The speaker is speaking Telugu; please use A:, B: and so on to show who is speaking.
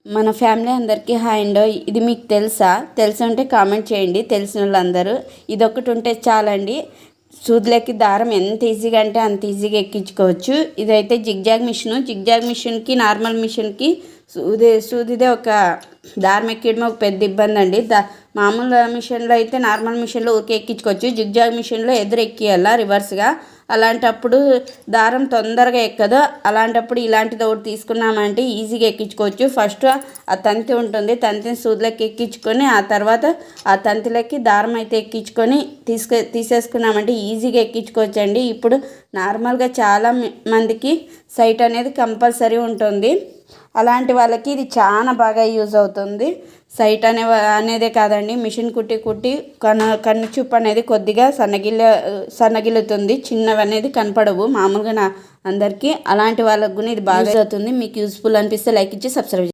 A: మన ఫ్యామిలీ అందరికీ హాయ్ అండి. ఇది మీకు తెలుసుంటే కామెంట్ చేయండి. తెలిసిన వాళ్ళందరూ ఇదొకటి ఉంటే చాలండి. సూదులకి దారం ఎంత ఈజీగా అంటే అంత ఈజీగా ఎక్కించుకోవచ్చు. ఇదైతే జిగ్జాగ్ మిషన్కి నార్మల్ మిషన్కి సూదిదే ఒక దారం ఎక్కియడం ఒక పెద్ద ఇబ్బంది అండి. మామూలు మిషన్లో అయితే నార్మల్ మిషన్లో ఊరికే ఎక్కించుకోవచ్చు. జిగ్జాగ్ మిషన్లో ఎదురు ఎక్కియాలా రివర్స్గా. అలాంటప్పుడు దారం తొందరగా ఎక్కదు. అలాంటప్పుడు ఇలాంటిది ఒకటి తీసుకున్నామంటే ఈజీగా ఎక్కించుకోవచ్చు. ఫస్ట్ ఆ తంతి ఉంటుంది, తంతిని సూదులకి ఎక్కించుకొని ఆ తర్వాత ఆ తంతిలకి దారం అయితే ఎక్కించుకొని తీసేసుకున్నామంటే ఈజీగా ఎక్కించుకోవచ్చండి. ఇప్పుడు నార్మల్గా చాలా మందికి సైట్ అనేది కంపల్సరీ ఉంటుంది. అలాంటి వాళ్ళకి ఇది చాలా బాగా యూజ్ అవుతుంది. సైట్ అనేదే కాదండి, మిషన్ కుట్టి కన్ను చూపు అనేది కొద్దిగా సన్నగిల్లుతుంది. చిన్నవి అనేది కనపడవు మామూలుగా అందరికీ. అలాంటి వాళ్ళకు కూడా ఇది బాగా అవుతుంది. మీకు యూస్ఫుల్ అనిపిస్తే లైక్ ఇచ్చి సబ్స్క్రైబ్